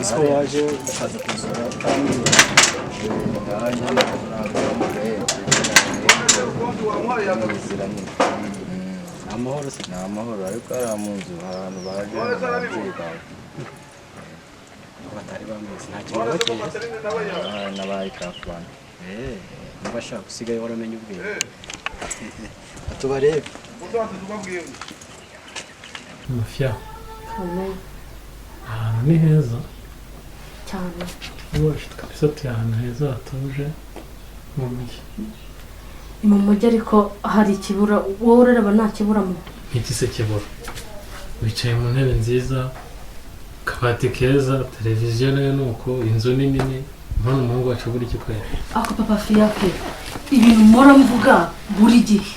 Isiko yaje ukaza kuzura kandi amahoro se ni amahoro ariko ari mu nzu ahantu baje n'ababyeyi bawe batari bameze nta kintu bakeye n'abaye kafana mbashaka usigaye waramenye ubwenge tubarebe mafia ahantu ni heza cyane rwose kabisa tuye ahantu heza hatuje mu mujyi mu mujyi ariko hari ikibura wowe urareba nta kiburamo nk'iki se kibura wicaye mu ntebe nziza akabati keza televiziyo nayo ni uko inzu ni nini mpano umuhungu wacu buri gikwera ako papa fiyake ibintu mpora mvuga buri gihe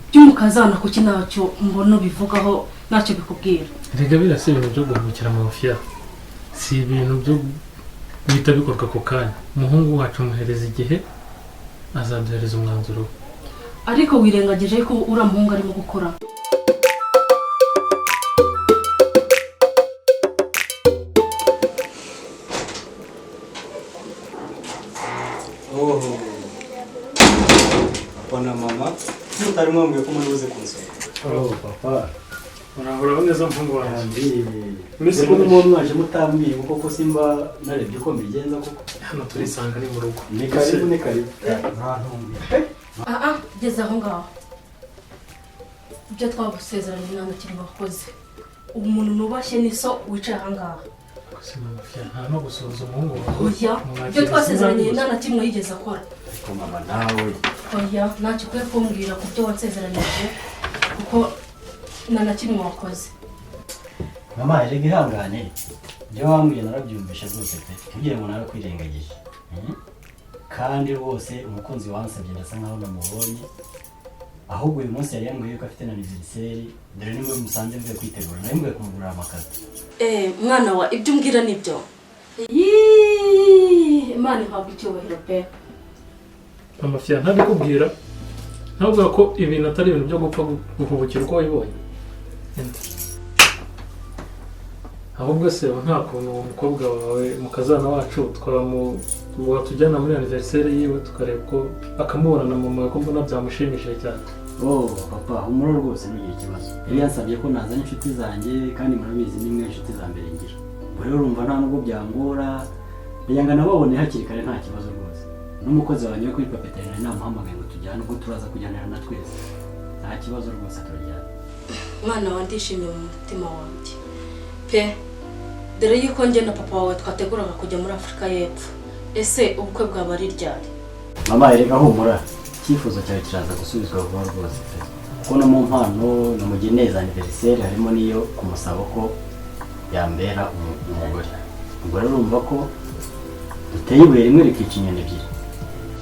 by'umukazana kuki ntacyo mbona bivugaho ntacyo bikubwira rega birasa ibintu byo guhubukira amafiya si ibintu byo bihita bikorwa ako kanya umuhungu wacu umuhereza igihe azaduhereza umwanzuro ariko wirengagije ko uriya muhungu arimo gukora Pona mama mutari mwambwiye ko muri buze kunsura papa urahora neza mpungu wanjye mbese ko n'umuntu mwaje mutambwiye kuko ko simba narebye ko mbigenza kuko hano turisanga ni mu rugo ni karibu ntantumbiye geze aho ngaho ibyo twagusezeranye nta kintu wakoze umuntu nubashye niso wicaye aha ngaha nta no gusuhuza umuhungu wawe oya ibyo twasezeranye nta kimwe yigeze akora ariko mama nawe oya ntacyo ukwiye kumbwira ku byo wansezeranyije kuko nta kimwe wakoze mama erega ihangane ibyo wambwiye narabyumvishe rwose pe ntugire ngo narakwirengagije kandi rwose umukunzi wansabye ndasa nkaho namubonye ahubwo uyu munsi yari yambwiye ko afite na aniveriseri dore nibwo musanze mvuye kwitegura nari mvuye kumugurira amakara mwana wa ibyo umbwira nibyo imana ihabwa icyubahiro pe amafiya ntabikubwira ntabwo ko ibintu atari ibintu byo gupfa guhubukira uko wabibonye ahubwo se nta kuntu umukobwa wawe mukazana wacu tujyana muri aniveriseri yiwe tukareba ko akamubona na mama ko mbona byamushimishije cyane papa humura rwose ntugire ikibazo yari yansabye ko nazana inshuti zanjye kandi murabizi nimwe inshuti za mbere ngira ubwo rero urumva nta nubwo byangora yanga nababone hakiri kare nta kibazo rwose n'umukozi wanjye wo kuri papeteri namuhamagaye ngo tujyane ubwo turaza kujyanira na twese nta kibazo rwose turajyana mwana wa ndishimye mu mutima wanjye pe dore yuko njye na papa wawe twateguraga kujya muri Afurika y'Epfo ese ubukwe bwaba ari ryari mama erega humura icyifuzo cyawe kiraza gusubizwa vuba rwose pe kuko no mu mpano namugeneza aniveriseri harimo n'iyo kumusaba ko yambera umugore ubwo rero urumva ko duteye ibuye rimwe rikica inyoni ebyiri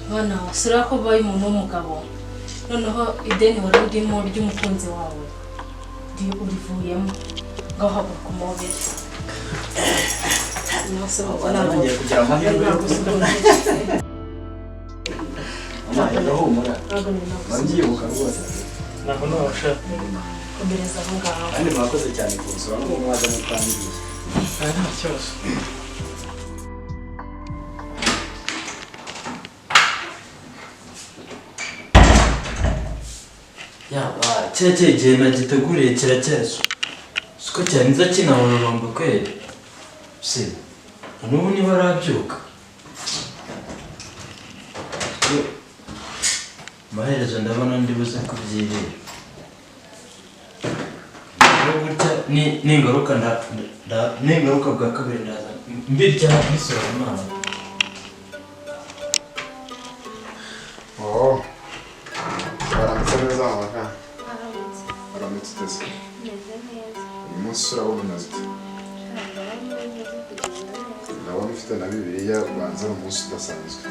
mwana wasura ko baye umuntu w'umugabo noneho ideni wari urimo ry'umukunzi wawe urivuyemo ngaho haguruka umubiri ngiye kugira amahirwe yo amahirwe humura babyibuka rwose ntabwo nabasha komereza aho ngaho kandi mwakoze cyane kunsura no mwaza mutangiriye nta kibazo yaba cya gihe nagiteguriye kiracyeza siko cyaniza kinahororomba kweli se n'ubu niba arabyuka amaherezo ndabona ndi buze kubyirira gutya ningaruka bwa kabiri ndaza mbirya nisora imana baramutse neza mama baramutse uteze uyu munsi urabona umeze ute ndabona ufite na bibiliya ubanza ari umunsi udasanzwe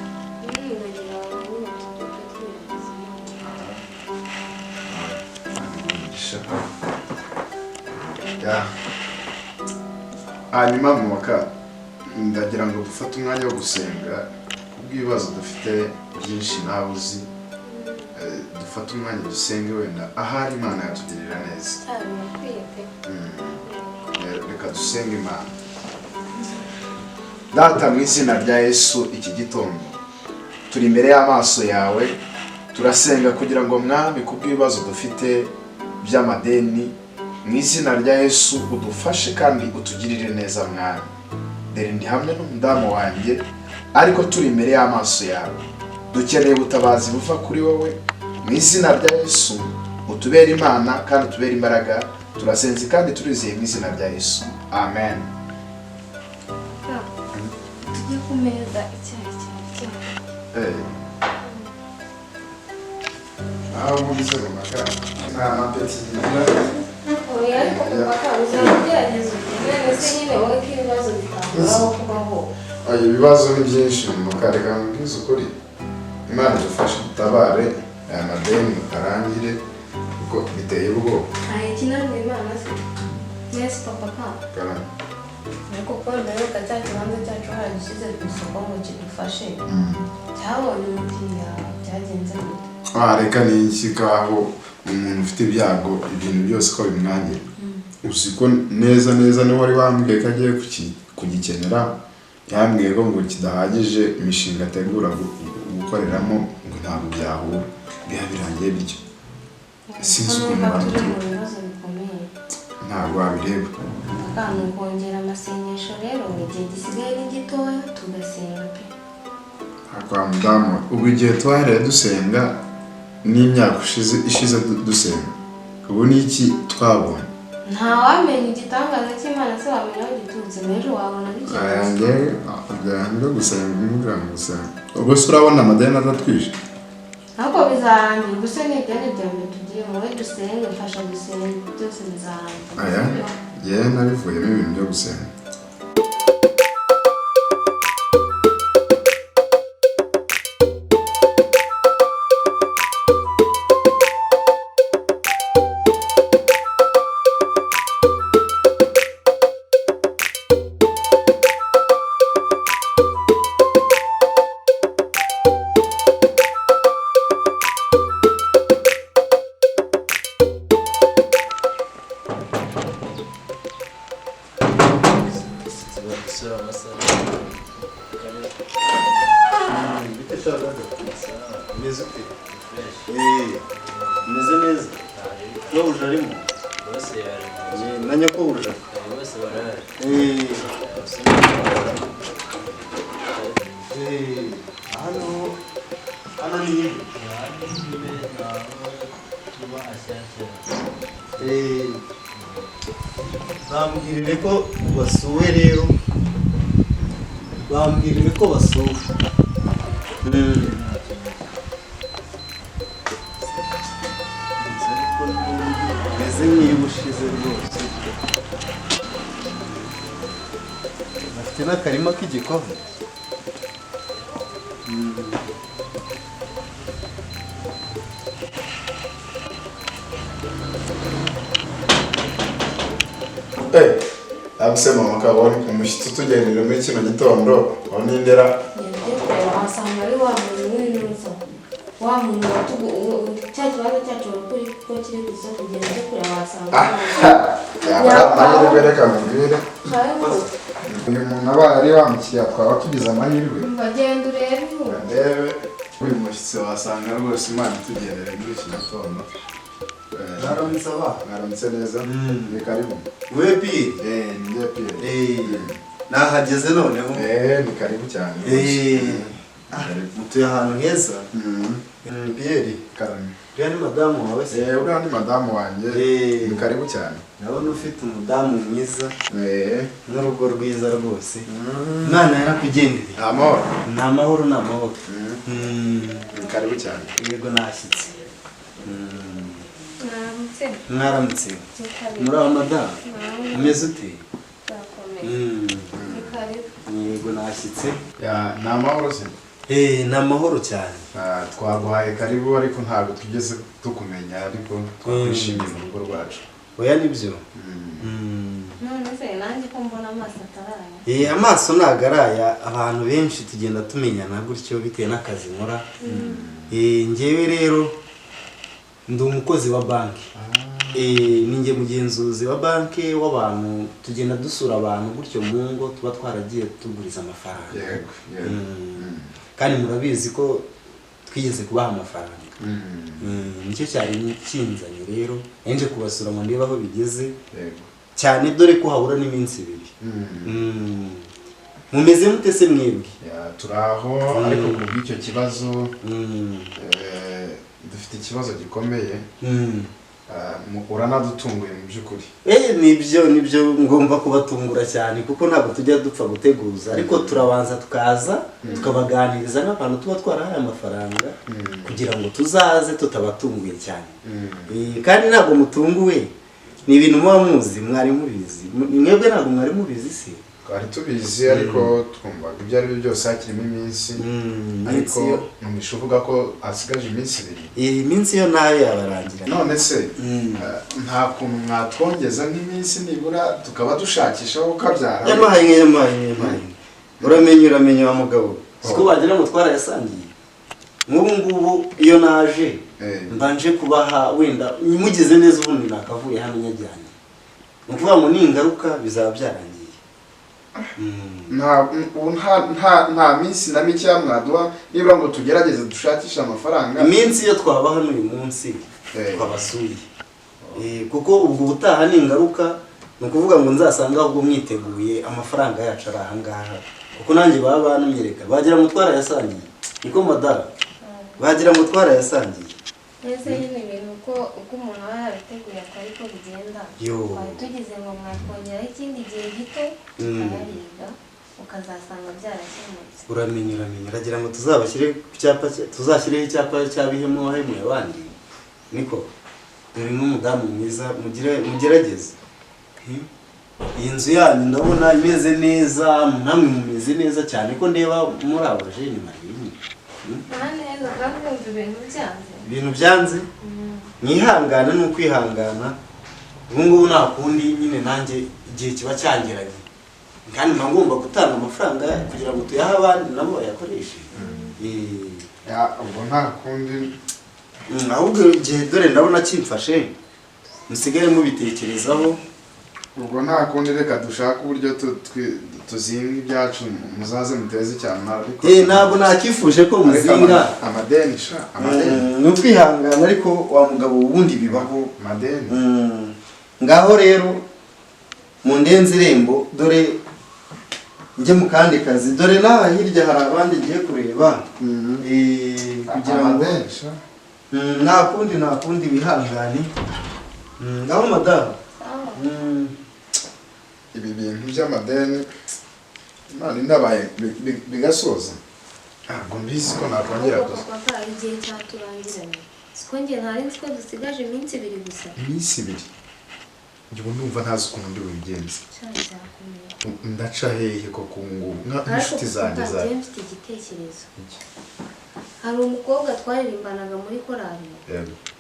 hanyuma mu maka ndagira ngo dufate umwanya wo gusenga kubw'ibibazo dufite byinshi nawe uzi dufate umwanya dusenge wenda ahari Imana yatugirira neza reka dusenge Imana. Data mu izina rya Yesu, iki gitondo turi imbere y'amaso yawe, turasenga kugira ngo mwami kubw'ibibazo dufite by'amadeni, mu izina rya Yesu udufashe kandi utugirire neza mwami. Dore ndi hamwe n'umudamu wanjye, ariko turi imbere y'amaso yawe, dukeneye ubutabazi buva kuri wowe. Mu izina rya Yesu utubere Imana kandi utubere imbaraga, turasenze kandi turizeye mu izina rya Yesu, amen. Tujye ku meza icyayi cyawe. Aho mugize rumaka nta mapeti ngira. Oya ariko kupaka uzagerageza ugende se nyine wowe ko ibibazo bitanguraho kubaho. Ayo ibibazo ni byinshi mukareka mbwiza ukuri. Imana idufashe dutabare aya madeni mutarangire kuko biteye ubwoba. Aya kinani Imana se. Yes papa ka. Karame. Ariko ko rero cya kibanza cyacu haragishyize ku isoko ngo kidufashe. Cyabonye umukiriya byagenze gute? Reka nishyikaho umuntu ufite ibyago ibintu byose ko bimwangira. Usiko neza niwe wari wambwiye ko agiye kugikenera, yambwiye ko ngo kidahagije imishinga ategura gukoreramo ngo ntabwo byahura, birangiye bityo. Sinzi ukuntu bamubwira. Ntabwo wabireba. Akantu kongera amasengesho rero igihe gisigaye ni gitoya tugasenga pe. Kwa mudamu ubu igihe twahereye dusenga n'imyaka ishize dusenga, ubu ni iki twabona? Nta wamenya igitangaza cy'Imana se wamenya aho giturutse, n'ejo wabona bikeye. Ayange gusenga umubwira ngo gusenga. Ubwo se urabona amadeni atatwishe? Ntabwo bizarangira, gusa ni ideni rya mbere tugiye wowe dusenge, mfasha gusenga byose bizarangira. Aya yewe nabivuyemo ibintu byo gusenga. Meze neza. Yo ujarimo. bose yarimo Na nyoko uja. bose barahari Hano ni hivi. Bambwirire ko basuwe rero. Bambwirire ko basuwe. Meze nk'iy'ubushize rwose. Bafite n'akarima k'igikoni. Abusema makaboni umushyitsi utugenera muri kino gitondo aho nindera. Wasanga ari wa muntu w'intuza, wa muntu cya kibazo cyacu kuri ko kiri ku isoko kugenda cyo kureba wasanga Amahirwe reka mubwire. Uyu muntu aba ari wa mukiriya twaba tugize amahirwe. bagenda urebe Ndebe uyu mushyitsi wasanga rwose Imana itugenera muri iki gitondo. Naramutse aba. Naramutse neza. Ni karibu. We Pierre. Njye Pierre. Nahageze noneho. Ni karibu cyane. Mutuye ahantu heza. Pierre. Karame. Uriya ni madamu wawe se? Uriya ni madamu wanjye. Ni karibu cyane. Ndabona ufite umudamu mwiza. N'urugo rwiza rwose. Imana yarakugendereye. Amahoro. Ni amahoro ni amahoro. Ni karibu cyane. Yego nashyitse. Mwaramutse. Mwaramutse. Muri aba madamu. Umeze ute? Ni karibu. Yego nashyitse. Ni amahoro se? Ni amahoro cyane. Twaguhaye karibu ariko ntabwo tugeze tukumenya ariko twakwishimiye mu rugo rwacu. Oya nibyo. None se nanjye ko mbona amaso ataraya. Amaso ntabwo araya, abantu benshi tugenda tumenyana gutyo bitewe n'akazi nkora. Njyewe rero ndi umukozi wa banki. ni njye mugenzuzi wa banki w'abantu tugenda dusura abantu gutyo mu ngo tuba twaragiye tuguriza amafaranga. Yego. Kandi murabizi ko twigeze kubaha amafaranga. Nicyo cyari kinzanye rero nje kubasura ngo ndebe aho bigeze. Yego. Cyane dore ko habura n'iminsi 2. Mumeze mute se mwebwe? Turaho ariko kubw'icyo kibazo dufite ikibazo gikomeye. Uranadutunguye mu by'ukuri. Nibyo ngomba kubatungura cyane kuko ntabwo tujya dupfa guteguza ariko turabanza tukaza tukabaganiriza n'abantu tuba twarahaye amafaranga kugira ngo tuzaze tutabatunguye cyane. Kandi ntabwo mutunguwe, ni ibintu muba muzi, mwari mubizi. Mwebwe ntabwo mwari mubizi se? Twari tubizi ariko twumva ibyo ari byo byose hakirimo iminsi. Ariko numisha uvuga ko hasigaje iminsi 2. Iminsi yo nayo yabarangira. None se nta kuntu mwatwongeza nk'iminsi nibura tukaba dushakisha aho ukabyara? Yamaye. Uramenye wa mugabo. Siko bagira ngo twarayasangiye. Ngubu iyo naje mbanje kubaha wenda mugize neza ubundi nakavuye hano nyajyanye. Ukuvuga ngo ni ingaruka bizaba byarangiye. Nta minsi na mike mwaduha nibura ngo tugerageze dushakisha amafaranga. Iminsi yo twabaha n'uyu munsi twabasuye. Kuko ubwo butaha ni ingaruka, ni ukuvuga ngo nzasanga ahubwo mwiteguye amafaranga yacu ari ahangaha. Kuko nanjye baba banumyereka bagira mutwara yasangiye. Niko madara bagira mutwara yasangiye. Ese nyine ibintu uko umuntu aba yarabiteguye atari ko bigenda. Twari tugize ngo mwakongeraho ikindi gihe gito tukayariga ukazasanga byarakemutse. Uramenye uragira ngo tuzabashyire ku cyapa, tuzashyireho icyapa cy'abihemu wahemuye abandi. Niko dore n'umudamu mwiza mugerageze. Iyi nzu yanyu ndabona imeze neza, namwe mumeze neza cyane ko ndeba muri abajeni marini. Neza kandi ibintu byanze mwihangana no kwihangana. Ubu ngubu nta kundi nyine nanjye igihe kiba cyangeranye kandi ngomba gutanga amafaranga kugira ngo tuyahe abandi nabo bayakoreshe. Ubwo nta kundi ahubwo igihe dore ndabona kimfashe musigare mubitekerezaho. Ubwo nta kundi reka dushaka uburyo tuzinga ibyacu muzaze muteze cyane ariko ntabwo nakifuje ko muzinga amadeni ni ukwihangana ariko wa mugabo ubundi bibaho amadeni. Ngaho rero mu ndenze irembo dore njye mu kandi kazi dore naha hirya hari abandi ngiye kureba kugira ngo nta kundi bihangane. Ngaho madamu ibi bintu by'amadeni nani ndabaye bigasoza ntabwo mbizi ko nakongera gusa igihe cyaturangiranye. Siko njye ntari nzi ko dusigaje iminsi 2 gusa. Iminsi 2? Njye numva ntazi ukuntu ndi bubigenze. Ndaca hehe ko kungu nk'inshuti zanjye mfite igitekerezo. Hari umukobwa twaririmbanaga muri korali.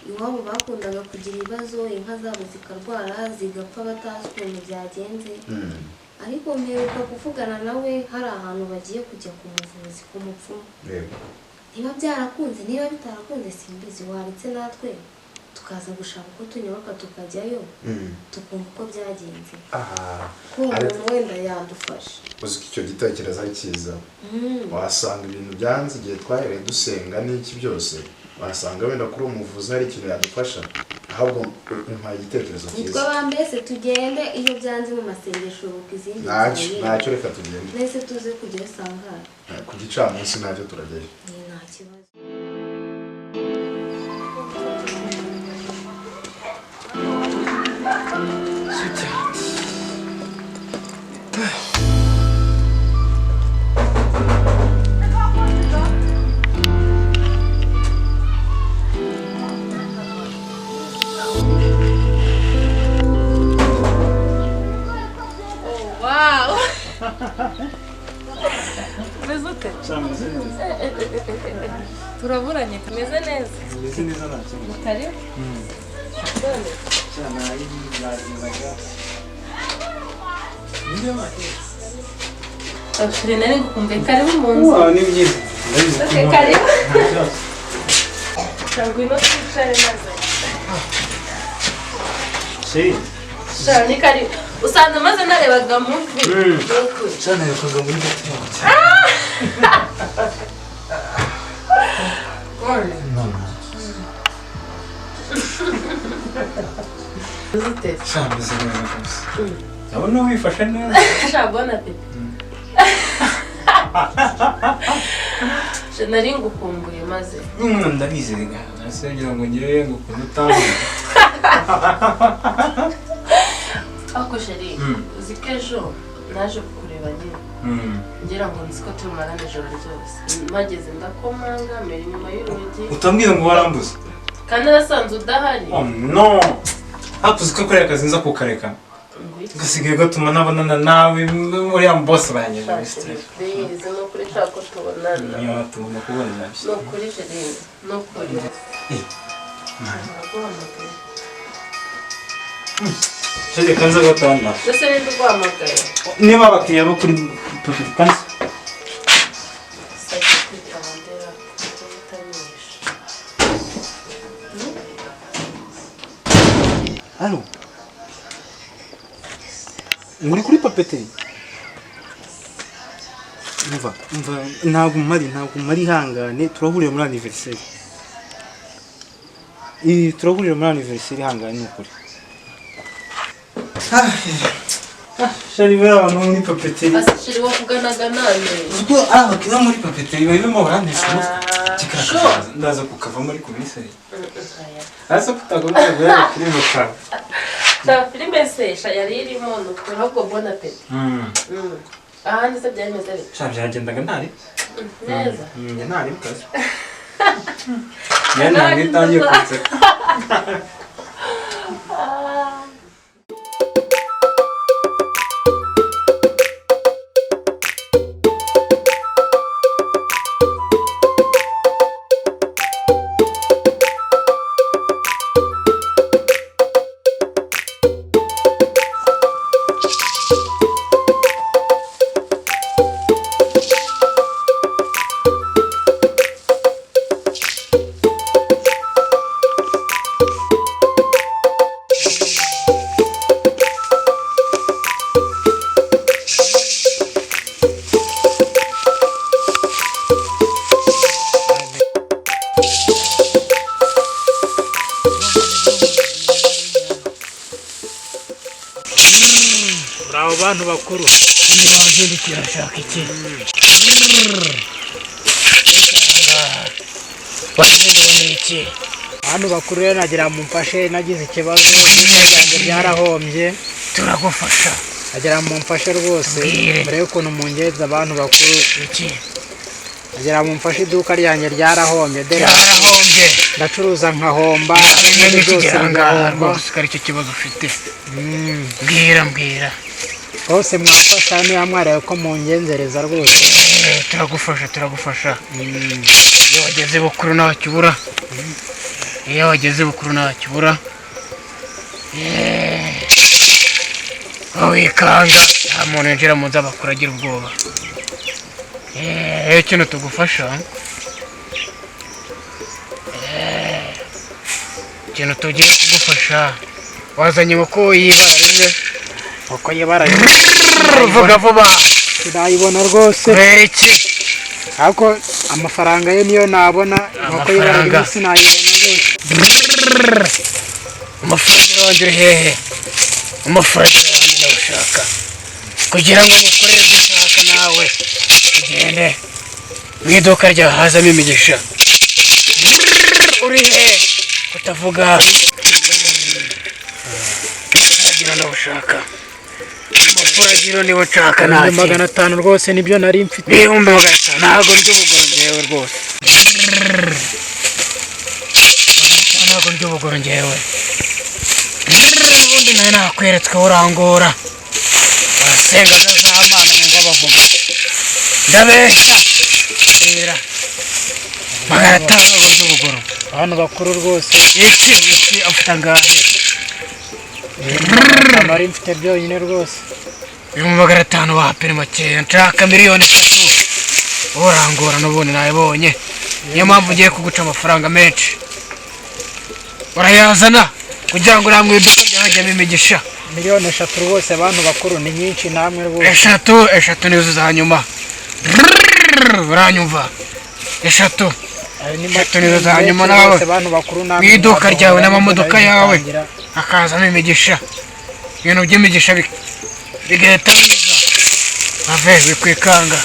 Iwabo bakundaga kugira ibibazo, inka zabo zikarwara zigapfa batazi ukuntu byagenze. Ariko mperuka kuvugana nawe hari ahantu bagiye kujya ku muvuzi ku mupfumu. Niba byarakunze niba bitarakunze simbizi, waretse natwe tukaza gushaka uko tunyubaka tukajyayo tukumva uko byagenze. Ko umuntu wenda yadufasha. Uzi ko icyo gitekerezo ari cyiza. Wasanga ibintu byanze igihe twahereye dusenga n'iki byose wasanga wenda kuri umuvuzi hari ikintu yadufasha. Ahubwo nta gitekerezo cyiza. Nitwa bambese tugende iyo byanze mu masengesho ruko izindi. Ntacyo reka tugende. Nese tuze kujya sangara. Ku gicamunsi ntacyo turajyayo. Nta kibazo. Turaburanye tumeze neza. Tumeze neza nta kibazo. Karibu. Cyane ari yagendaga. Ninde wahetse? Ashire nari ngukumve karibu mu nzu. Ni byiza. Okay, karibu. Cyangwa ino twicare maze. Sheri. Shani kari usanze maze narebaga movie. Cyane yakoga muri gato. Zite. Shami zirema gusa. Abona wifashe neza. Shabona pe. Je nari ngukumbuye maze. Ndabizi nga. Nasengira ngo ngiye ngukunda utazi. Ako sheri, zikejo naje kukureba nyine. Ngira ngo nziko tumarana ijoro ryose. Mageze ndakomanga mbere nyuma y'urugi. Utambwira ngo warambuze. Kandi nasanze udahari. Oh no. Hapuze ko kuri akazi nza kukareka. Gasigaye gatuma nabonana nawe muri ya boss banyeje Mr. Bize no kuri chako tubonana. Niyo tugomba kubonana. No kuri sheri, no kuri. Sheri kanza gatanda. Ndetse nindi guhamagaye. Niba abakiriya bo kuri kanza. Sake kwitandera kutanyisha. Allo. Muri kuri papeteri. Umva ntabwo mari hangane turahurira muri anniversaire. Turahurira muri anniversaire hangane ukuri. Shari vera abantu muri papeteri. Asishiri wakuganaga nane. Ubwo abakiriya muri papeteri barimo barandisha. Kikakaza ndaza kukava muri kubiseri. Asa kutagomba kubera filime ka. Ta filime se yari irimo nukuri ahubwo bona pe. Ahandi se byemeze bite? Shabye yagendaga ntari. Neza. Ntari bikaze. Yana ngitangiye kutseka. Abantu bakuru ntibazindikira shaka iki bazindikira iki abantu bakuru rero nagira mumfashe nagize ikibazo n'ibyanjye byarahombye turagufasha nagira mumfashe rwose mbere y'ukuntu mungeza abantu bakuru iki nagira mumfashe iduka ryanjye ryarahombye ndacuruza nkahomba ibintu byose ngahomba kari cyo kibazo ufite mbwira Rwose mwafasha niba mwaraye ko mungenzereza rwose turagufasha iyo wageze bukuru ntacyo ubura wikanga nta muntu yinjira mu nzu abakuru agira ubwoba ikintu tugufasha ikintu tugiye kugufasha wazanye uko yibarariye uko yibarariye vuga vuba sinayibona rwose iki ariko amafaranga ye niyo nabona uko yibarariye sinayibona rwose amafaranga wongere hehe amafaranga yanjye ndawushaka kugira ngo mukorere ibyo ushaka nawe ugende mu iduka ryawe hazamo imigisha uri he kutavuga agira ndawushaka amafuragiro niba nshaka nta 500 rwose nibyo nari mfite 500 ntabwo ry'ubugoro ngewe rwose ntabwo ry'ubugoro ngewe ubundi nawe nakweretswe urangora wasengaga za mana ngo bavuga ndabeshya rera 500 ntabwo ry'ubugoro abantu bakuru rwose iki afite angahe nari mfite byonyine rwose 500 wapera makeya nshaka 3,000,000 urangora n'ubundi nayibonye niyo mpamvu ngiye kuguca amafaranga menshi urayazana kugira ngo uramwe iduka yajyamo imigisha miliyoni 3 rwose abantu bakuru ni nyinshi namwe rwose 3 nizo za nyuma uranyumva 3 nizo za nyuma nawe abantu bakuru namwe iduka ryawe n'amamodoka yawe akazamo imigisha ibintu by'imigisha bigahita biza ave bikwikanga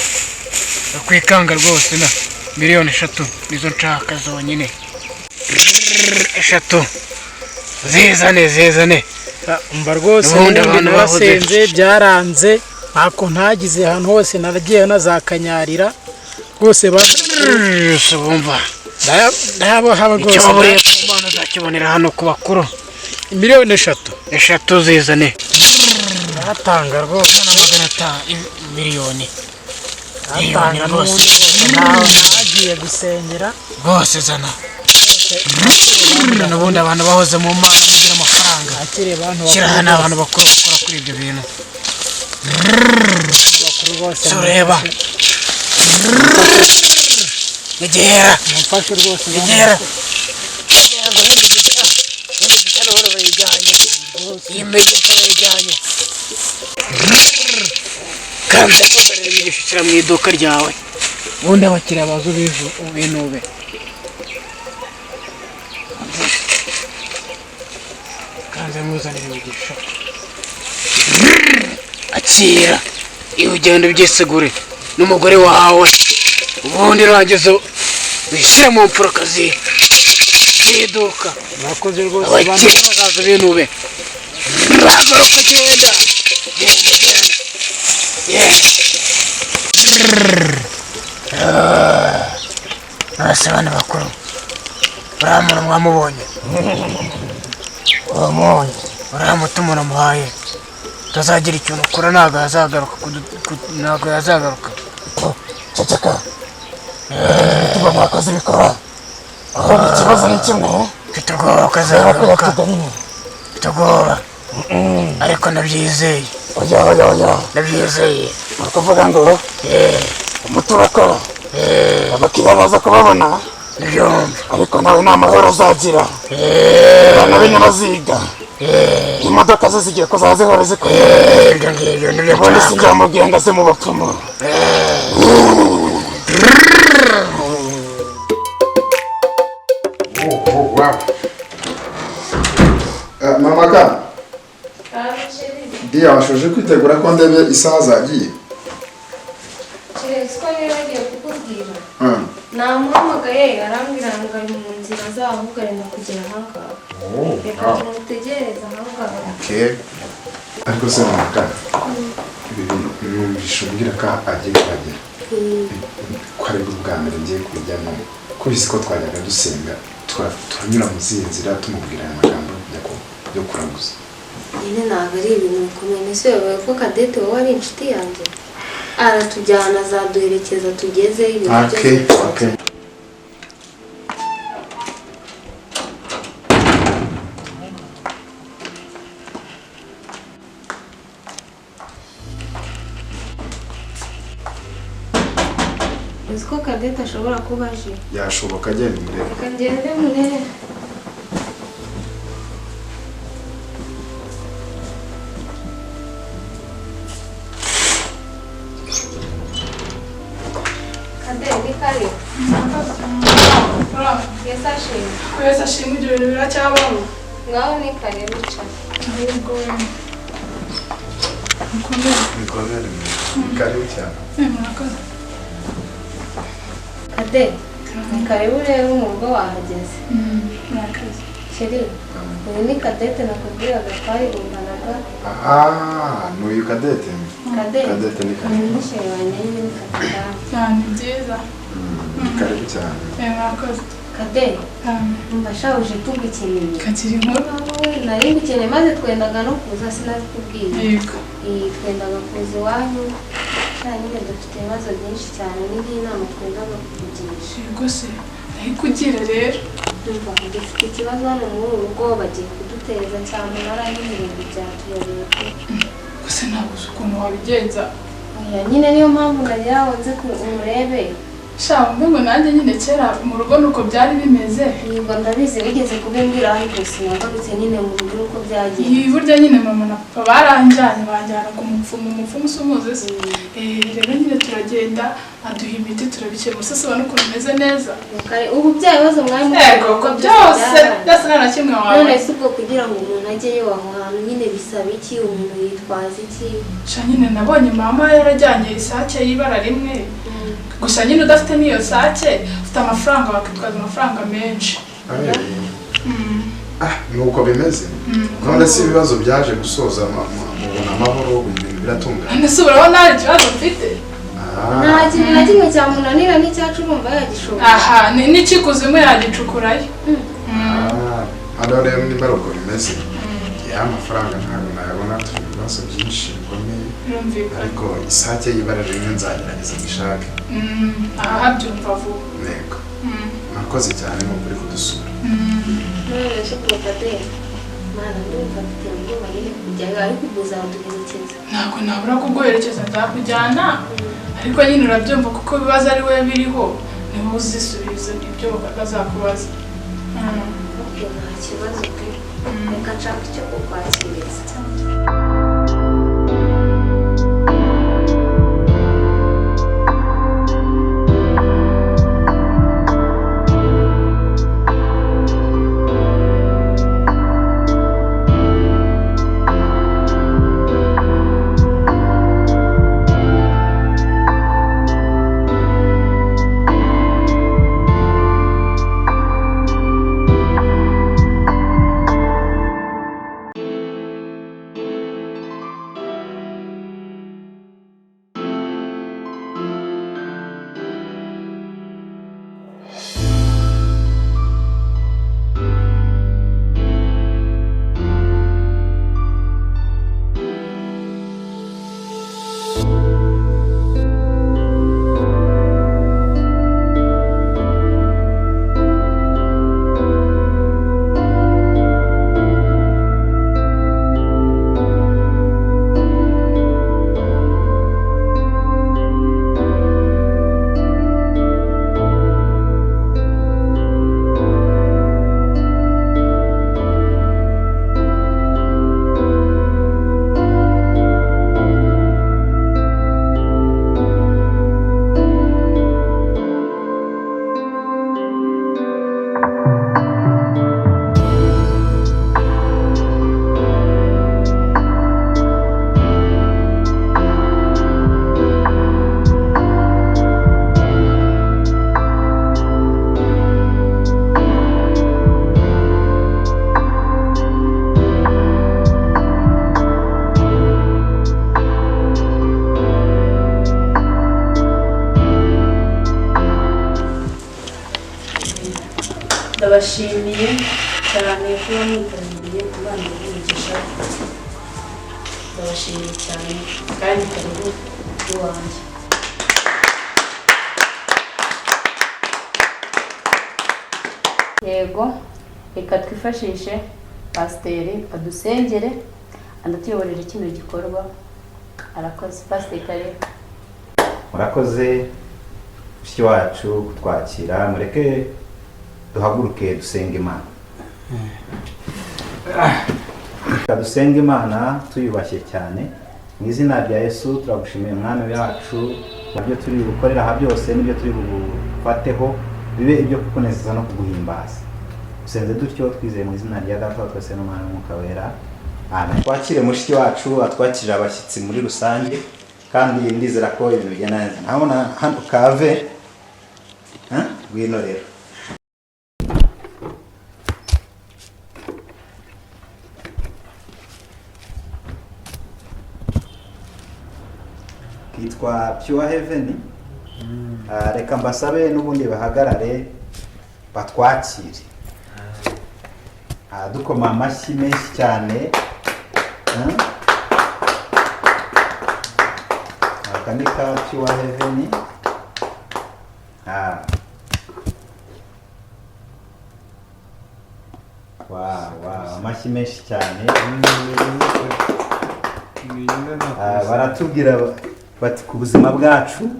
rwose na miliyoni 3 nizo nshaka zonyine 3 zizane umva rwose abantu basenze byaranze ako ntagize ahantu hose naragiye nazakanyarira rwose bose bumva ndabo haba rwose abantu zakibonera hano ku bakuru miliyoni 3 zizane atanga rwose na 500 miliyoni atanga rwose nawe nagiye gusengera rwose zana n'ubundi abantu bahoze mu mana bagira amafaranga shyira hano abantu bakora kuri ibyo bintu sureba negera mfashe rwose negera kandi ugarira mu iduka ryawe ubundi abakiriya bazo bivu ubinube kanze muzanire imigisha akira iyo ugenda ubyisegure n'umugore wawe ubundi rangiza wishyira mu mfurukazi z'iduka mwakoze rwose abakiriya bazaza binube ragaruka genda nase bana bakuru uriya muntu mwamubonye uriya mutima uramuhaye utazagira ikintu ukora ntabwo yazagaruka ceceka tuba mwakoze bikora ahubwo ikibazo ni kimwe mfite ubwoba ukazagaruka mfite ubwoba ariko nabyizeye nabyizeye ni ukuvuga ngo umuti urakora abakiriya baza kubabona nibyumva ariko nawe nta mahoro uzagira abana b'inyabaziga imodoka ze zigiye kuzaza zihora zikora ibyo ngibyo nibyo polisi njyamubwiye ngo aze mu bapfumu mama ka diya washoje kwitegura ko ndebe isaha zagiye kiretse ko niba agiye kukubwira namuhamagaye arambwira ngo ari mu nzira ahubwo arenda kugera ahangaha reka tumutegereze ahangaha ariko se mama ka ibi bintu numvisha umbwira ko agiye kuhagera ko ari bwa mbere ngiye kubijyamo ko bizi ko twajyaga dusenga turanyura mu zihe nzira tumubwira aya magambo yo kuraguza nyine ntabwo ari ibintu bikomeye mbese bibaye ko Cadette wowe ari inshuti yanjye aratujyana azaduherekeza tugezeyo ibintu byose uzi ko Cadette ashobora kuba aje yashoboka agenda umurebe reka ngende murebe kare Yes, ashimwe ibyo bintu biracyabaho ngaho ni kare bicara Nikomere karibu cyane Kade ni karibu rero mu rugo wahageze Sheri uyu ni Cadette nakubwiraga twaririmbanaga n'uyu Cadette Cadette ni kare ni sheri wanjye ni Cadette ni byiza karibu cyane Cadette mbashawuje tugukeneye kakiri nkuru nari ngukeneye maze twendaga no kuza sinabikubwiye yego twendaga kuza iwanyu nyine dufite ibibazo byinshi cyane n'igihe inama twendaga kukugisha yego se kugira rero dufite ikibazo hano muri uru rugo bagiye kuduteza cyane n'ibintu byatuyobeye gusa ntabwo uzi ukuntu wabigenza nyine niyo mpamvu nagira ngo nze umurebe Sha ngo nanjye nyine kera mu rugo nuko byari bimeze. Niba ndabizi bigeze kubimbwira ariko sinagarutse nyine mu rugo uko byagiye. Iyi burya nyine mama na papa baranjyanye banjyana ku mupfumu usumuze se. Rero nyine turagenda aduha imiti turabikemura sasa ubona ukuntu umeze neza. Ubu byabibazo mwari mu ko byose nta na kimwe wawe. None se ubwo kugira ngo umuntu ajyeyo aho hantu nyine bisaba iki, umuntu yitwaza iki? Sha nyine nabonye mama yarajyanye isake y'ibara rimwe. Gusa nyine udafite n'iyo sake ufite amafaranga wakitwaza amafaranga menshi. Nuko bimeze. None se ibibazo byaje gusoza mubona amahoro ibintu biratungana. Nese urabona hari ikibazo mfite? Nta kintu na kimwe cyamunanira n'icyacu urumva yagishobora. Aha n'ikikuzimu yagicukurayo. Hano rero niba uko bimeze amafaranga ntabwo nayabona turi ibibazo byinshi bikomeye, ariko isake y'ibara rimwe nzagerageza gishake. Aha byumva vuba. Nego mwakoze cyane mu kuri kudusura. None se kubafate mana ndumva mfite ubwoba nyine kujyayo ariko ubuza tugerekeza. Ntabwo nabura kuguherekeza nzakujyana, ariko nyine urabyumva kuko ibibazo ari we biriho niho uzisubiza ibyo bazakubaza. Nta kibazo pe, reka nshaka icyo kukwakiriza. Ndabashimiye cyane kuba mwitabiriye kubana n'umugisha. Ndabashimiye cyane kandi karibu iwanjye. Yego, reka twifashishe pasiteri adusengere anatuyoborere kino gikorwa. Arakoze pasiteri karibu. Murakoze mushiki wacu kutwakira, mureke duhaguruke dusenge Imana. Dusenge Imana tuyubashye cyane mu izina rya Yesu. Turagushimiye Mwami wacu ibyo turi gukorera aha byose n'ibyo turi bufateho bibe ibyo kukunezeza no kuguhimbaza. Usenze dutyo twizeye mu izina rya Data twese n'Umwana n'Umwuka Wera. Amen. Twakire mushiki wacu atwakirira abashyitsi muri rusange kandi ndizera ko ibintu bigenda neza. Nabona hano kave wino rero. Kitwa Pure Heaven. Reka mbasabe n'ubundi bahagarare batwakire. Dukoma amashyi menshi cyane. Akanika Pure Heaven. Wow, amashyi menshi cyane. Baratubwira bati ku buzima bwacu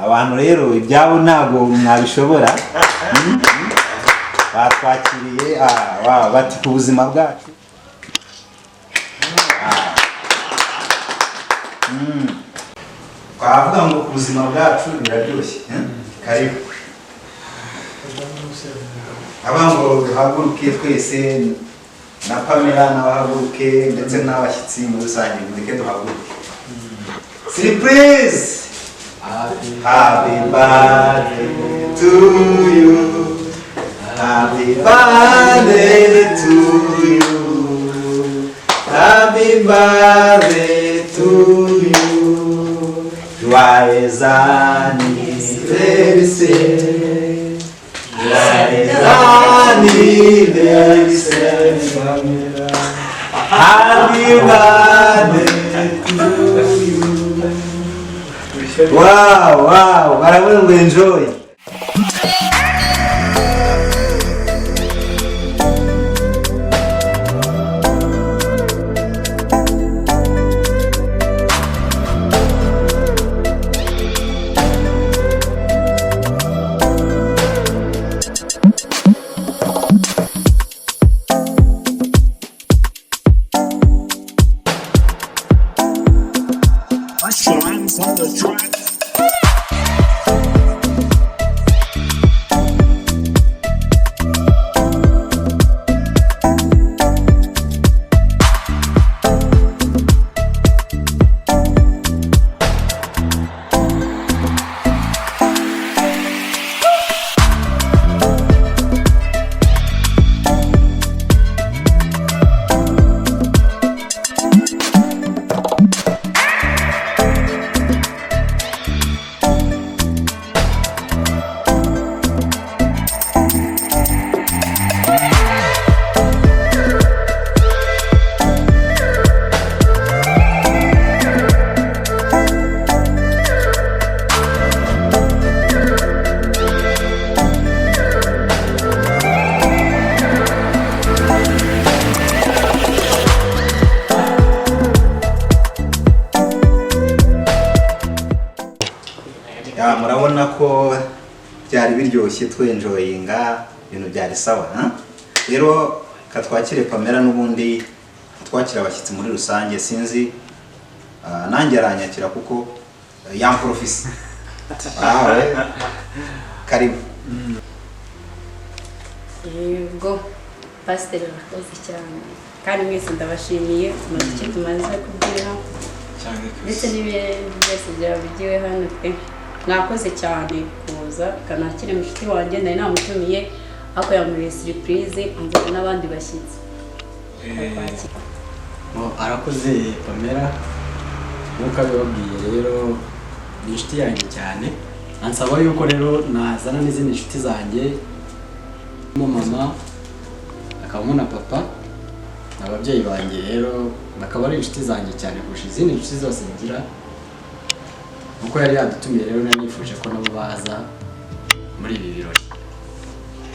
abantu rero ibyabo ntabwo mwabishobora batwakiriye bati ku buzima bwacu twavuga ngo ku buzima bwacu biraryoshye karibu abantu duhaguruke twese na Pamela n'abahaguruke ndetse n'abashyitsi muri rusange mureke duhaguruke surprise happy birthday to you happy birthday to you happy birthday to you joyeux anniversaire joyeux anniversaire happy birthday to you. Wow, baravuga ngo enjoy. Murabona ko byari biryoshye twenjoyinga ibintu byari sawa rero katwakire Pamela n'ubundi twakira abashyitsi muri rusange sinzi nanjye aranyakira kuko yamprofisi karibu yego pasiteri arakoze cyane kandi mwese ndabashimiye icyo tumaze kubwira ndetse n'ibintu byose byabigiwe hano pe mwakoze cyane kuza kanakire mushiki wanjye nari namutumiye ako yamuriye surprise anzana n'abandi bashyitsi arakoze Pamela nkuko abibabwiye rero ni inshuti yanjye cyane ansaba yuko rero nazana n'izindi inshuti zanjye mo mama akabamo na papa ababyeyi banjye rero bakaba ari inshuti zanjye cyane kurusha izindi inshuti zose ngira uko yari yadutumiye rero nari nifuje ko nabo baza muri ibi birori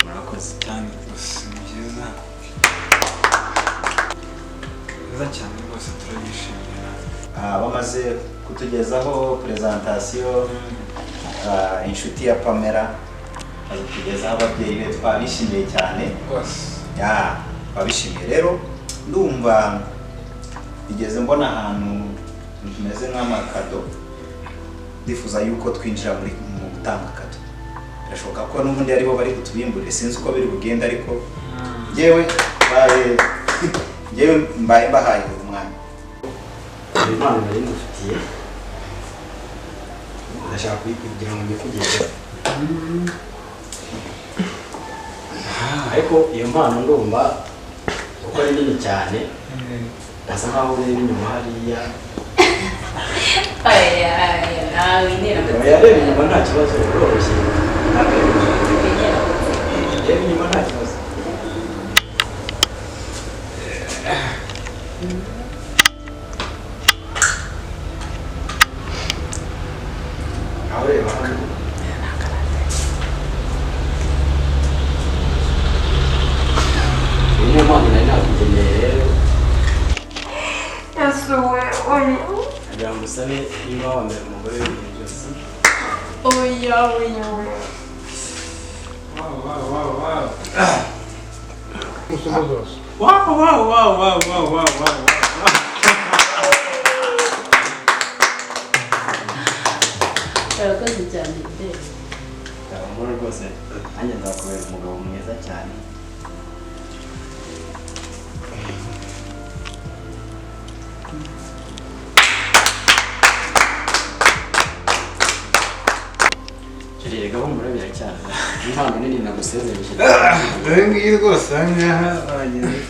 murakoze cyane rwose ni byiza cyane rwose turabishimira bamaze kutugezaho presentation inshuti ya Pamela kutugezaho ababyeyi be twabishimiye cyane twabishimiye rero ndumva igeze mbona ahantu tumeze nk'amakado ndifuza yuko twinjira muri mu gutanga kado birashoboka ko n'ubundi aribo bari kutubimburira sinzi uko biri bugenda ariko njyewe mbaye mbahaye umwanya impano nari mufitiye ndashaka kugira ngo mbikugeze ariko iyo mpano ndumva kuko ari nini cyane asa nkaho ureba inyuma hariya nawe intera reba inyuma nta kibazo uroroshye reba inyuma nta kibazo aho reba hano niyo mpamvu nari nakugeneye rero yasuwe oya kugira ngo usabe niba wambere umugore w'ibihe byose Oya. Wow. Urakoze cyane pe. Muri rwose nanjye nzakubera umugabo mwiza cyane. Rega bo murabira cyane. Impano nini nagusezereje. Dore ngiyi rwose ahangaha bageze.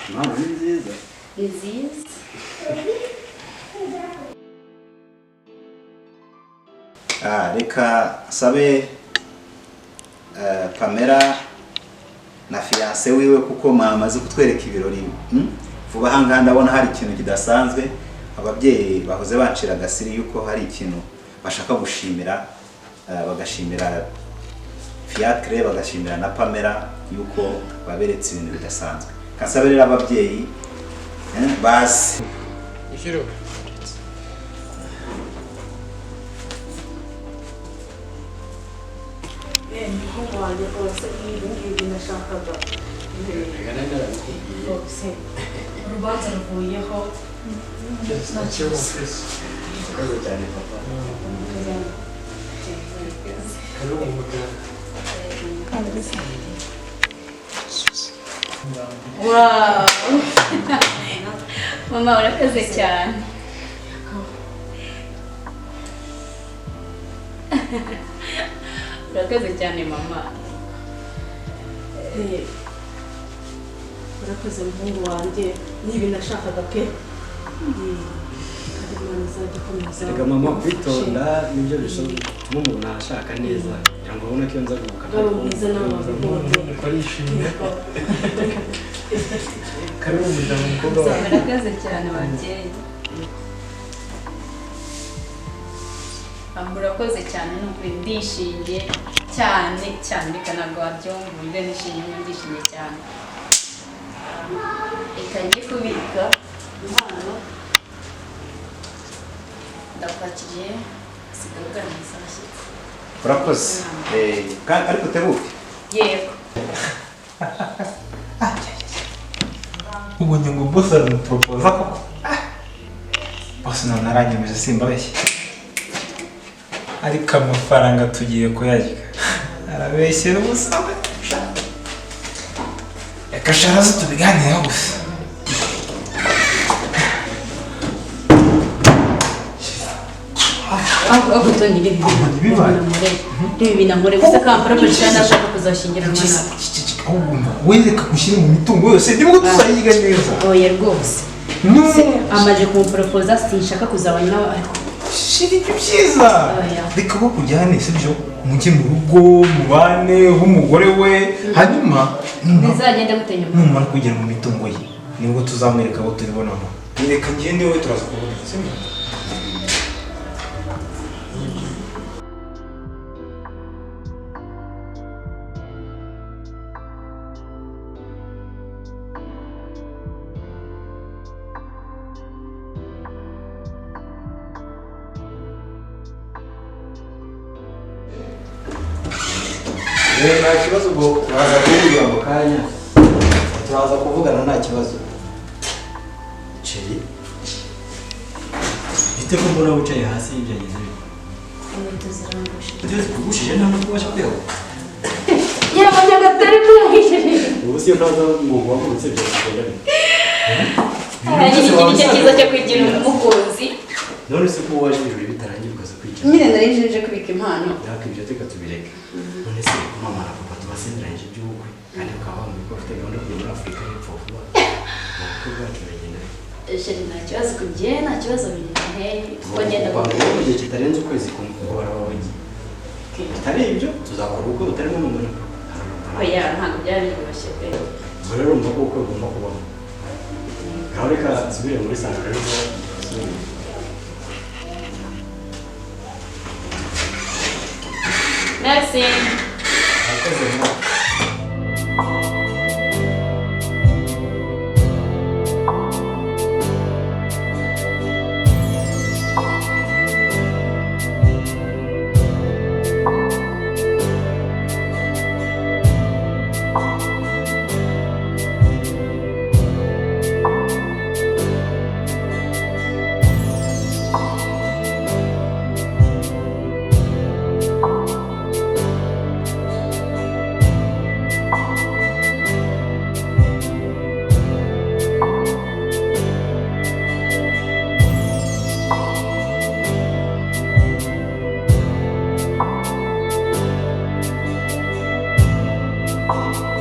Impano ni nziza. Ni nziza. Reka sabe Pamela na fiance wiwe kuko mamaze kutwereka ibirori vuba ahangaha ndabona hari ikintu kidasanzwe. Ababyeyi bahoze bacira agasiri yuko hari ikintu bashaka gushimira, bagashimira Fiacre, bagashimira na Pamela yuko baberetse ibintu bidasanzwe. Kasabe rero ababyeyi basi Ishiro. Umuhungu wanjye rwose ngibi nashakaga. Urubanza ruvuyeho. Urakoze cyane papa. Wow. Mama urakoze cyane. Urakoze cyane mama. Urakoze umuhungu wanjye n'ibi nashakaga pe. Reka mama kwitonda nibyo bituma umuntu ashaka neza kugira ngo ubone ko iyo nza guhuka Ngabo mwiza n'abantu barishimye. Karibu umuryango mukobwa wawe. Urakoze cyane ababyeyi. Murakoze cyane n'ukuri ndishimye cyane reka ntabwo wabyumva uburyo ndishimye cyane. Reka njye kubika impano ndakwakiriye sigaruka neza abashyitsi. urakoze. Ariko tebuke. Yego. Ubonye ngo boss aramupropoza koko. Boss none aranyemeje simbabeshye. Ariko amafaranga tugiye kuyarya. Arabeshyera ubusa we. Reka sharazo tubiganireho gusa. Aho tongeye ibi binamure gusa kampara cyane ashaka kuzashyingiranwa nawe. Wereka gushyira mu mitungo yose ndimo tuzayiga neza. Oya rwose. Amaje kumpropoza sinshaka kuzabana nawe ariko shiri byiza. Reka bo kujyane sibyo mujye mu rugo mubane nk'umugore we hanyuma bizagenda gutenya numara kugera mu mitungo ye nibwo tuzamwereka abo turibonamo. Reka ngende wowe turaza kubona sibyo. Nta kibazo ubwo turaza kuvugira mu kanya. Turaza kuvugana nta kibazo. Ceri. Bite ko mbona wicaye hasi y'ibyagize biko. Inkweto zirangushe. Ugeze kugushije nta nubwo ubasha kwihaho. Yabonye agatari kuhishije. Ubu siyo ntaza ngo wagurutse byagenda bite. Hari ikintu cyiza cyo kwigira umukunzi. None se ko waje ibirori bitarangiye ukaza kwicara. Nyine narijeje kubika impano. Yaka ibyo teka tubireke. None se mama na papa tubasezeranyije iby'ubukwe kandi bakaba bamwe ko bafite gahunda yo kujya muri Afurika y'Epfo vuba. Ubukwe bwacu buragenda bite? Sheri nta kibazo kugiye nta kibazo binteye kuko ngenda mu gihe kitarenze ukwezi kumwe ngo baraba bagiye. Bitari ibyo tuzakora ubukwe butarimo n'umuriro. oya ntabwo byari biryoshye pe. Ubwo rero urumva ko ubukwe bugomba kubaho. Naho reka nsubire muri sanga rero Blessing. Murakoze mwana. you.